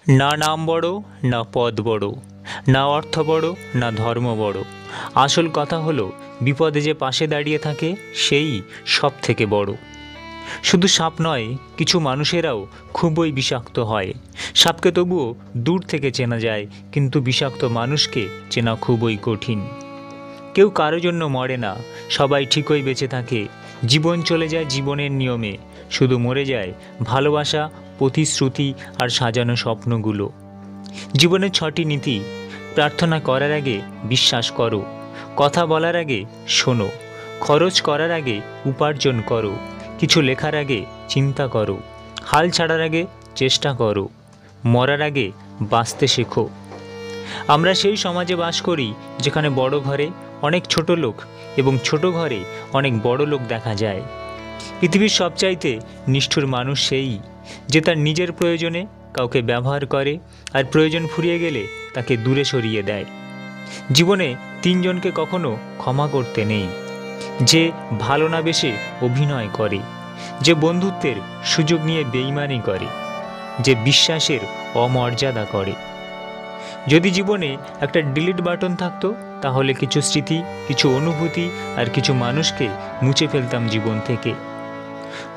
না নাম বড়, না পদ বড়, না অর্থ বড়, না ধর্ম বড়। আসল কথা হলো বিপদে যে পাশে দাঁড়িয়ে থাকে সেই সব থেকে বড়। শুধু সাপ নয়, কিছু মানুষেরাও খুবই বিষাক্ত হয়। সাপকে তবুও দূর থেকে চেনা যায়, কিন্তু বিষাক্ত মানুষকে চেনা খুবই কঠিন। কেউ কারো জন্য মরে না, সবাই ঠিকই বেঁচে থাকে। জীবন চলে যায় জীবনের নিয়মে, শুধু মরে যায় ভালোবাসা, প্রতিশ্রুতি আর সাজানো স্বপ্নগুলো। জীবনের 6টি নীতি: প্রার্থনা করার আগে বিশ্বাস করো, কথা বলার আগে শোনো, খরচ করার আগে উপার্জন করো, কিছু লেখার আগে চিন্তা করো, হাল ছাড়ার আগে চেষ্টা করো, মরার আগে বাঁচতে শেখো। আমরা সেই সমাজে বাস করি যেখানে বড় ঘরে অনেক ছোট লোক এবং ছোট ঘরে অনেক বড় লোক দেখা যায়। পৃথিবীর সবচাইতে নিষ্ঠুর মানুষ সেই যে তার নিজের প্রয়োজনে কাউকে ব্যবহার করে আর প্রয়োজন ফুরিয়ে গেলে তাকে দূরে সরিয়ে দেয়। জীবনে 3 জনকে কখনো ক্ষমা করতে নেই: যে ভালো না বেশে অভিনয় করে, যে বন্ধুত্বের সুযোগ নিয়ে বেইমানি করে, যে বিশ্বাসের অমর্যাদা করে। যদি জীবনে একটা ডিলিট বাটন থাকতো, তাহলে কিছু স্মৃতি, কিছু অনুভূতি আর কিছু মানুষকে মুছে ফেলতাম জীবন থেকে।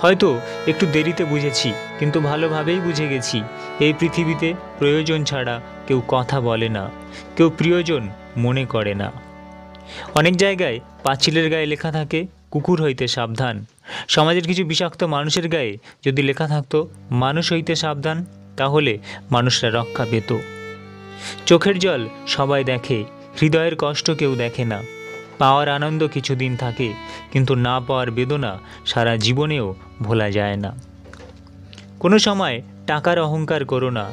হয়তো একটু দেরিতে বুঝেছি, কিন্তু ভালোভাবেই বুঝে গেছি এই পৃথিবীতে প্রয়োজন ছাড়া কেউ কথা বলে না, কেউ প্রিয়জন মনে করে না। অনেক জায়গায় পাঁচিলের গায়ে লেখা থাকে কুকুর হইতে সাবধান। সমাজের কিছু বিষাক্ত মানুষের গায়ে যদি লেখা থাকতো মানুষ হইতে সাবধান, তাহলে মানুষরা রক্ষা পেত। চোখের জল সবাই দেখে, হৃদয়ের কষ্ট কেউ দেখে না। পাওয়ার আনন্দ কিছুদিন থাকে, কিন্তু না পাওয়ার বেদনা সারা জীবনেও ভোলা যায় না। কোনো সময় টাকার অহংকার করো না।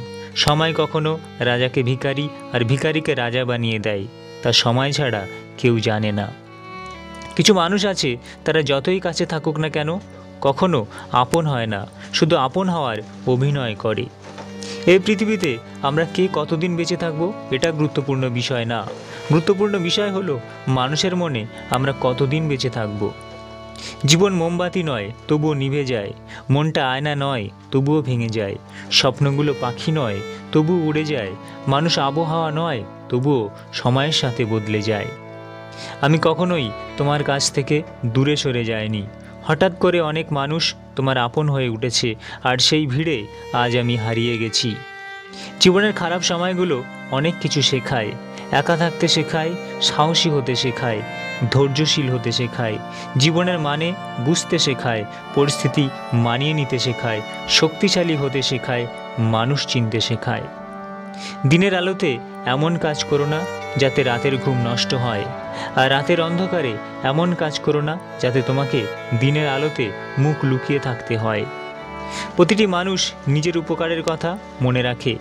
সময় কখনো রাজাকে ভিখারি আর ভিখারিকে রাজা বানিয়ে দেয়, তা সময় ছাড়া কেউ জানে না। কিছু মানুষ আছে, তারা যতই কাছে থাকুক না কেন কখনো আপন হয় না, শুধু আপন হওয়ার অভিনয় করে। এই পৃথিবীতে আমরা কে কতদিন বেঁচে থাকবো এটা গুরুত্বপূর্ণ বিষয় না। গুরুত্বপূর্ণ বিষয় হলো মানুষের মনে আমরা কতদিন বেঁচে থাকবো। জীবন মোমবাতি নয়, তবুও নিভে যায়। মনটা আয়না নয়, তবুও ভেঙে যায়। স্বপ্নগুলো পাখি নয়, তবুও উড়ে যায়। মানুষ আবহাওয়া নয়, তবুও সময়ের সাথে বদলে যায়। আমি কখনোই তোমার কাছ থেকে দূরে সরে যাইনি। হঠাৎ করে অনেক মানুষ তোমার আপন হয়ে উঠেছে, আর সেই ভিড়ে আজ আমি হারিয়ে গেছি। জীবনের খারাপ সময়গুলো অনেক কিছু শেখায়। একা থাকতে শেখায়, সাহসী হতে শেখায়, ধৈর্যশীল হতে শেখায়, জীবনের মানে বুঝতে শেখায়, পরিস্থিতি মানিয়ে নিতে শেখায়, শক্তিশালী হতে শেখায়, মানুষ চিনতে শেখায়। দিনের আলোতে এমন কাজ করো না যাতে রাতের ঘুম নষ্ট হয়, আর রাতের অন্ধকারে এমন কাজ করো না যাতে তোমাকে দিনের আলোতে মুখ লুকিয়ে থাকতে হয়। প্রতিটি মানুষ নিজের উপকারের কথা মনে রাখে,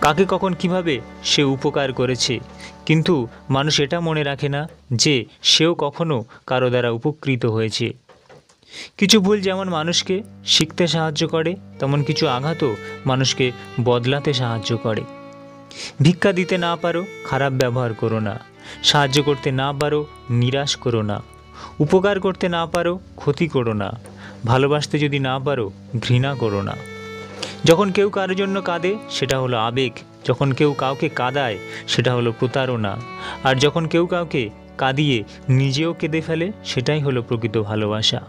কাকে কখন কিভাবে সে উপকার করেছে, কিন্তু মানুষ এটা মনে রাখে না যে সেও কখনো কারো দ্বারা উপকৃত হয়েছে। কিছু ভুল যেমন মানুষকে শিখতে সাহায্য করে, তেমন কিছু আঘাতও মানুষকে বদলাতে সাহায্য করে। ভিক্ষা দিতে না পারো খারাপ ব্যবহার করো না, সাহায্য করতে না পারো নিরাশ করো না, উপকার করতে না পারো ক্ষতি করো না, ভালোবাসতে যদি না পারো ঘৃণা করো না। যখন কেউ কারোর জন্য কাঁদে সেটা হলো আবেগ, যখন কেউ কাউকে কাঁদায় সেটা হলো প্রতারণা, আর যখন কেউ কাউকে কাঁদিয়ে নিজেও কেঁদে ফেলে সেটাই হলো প্রকৃত ভালোবাসা।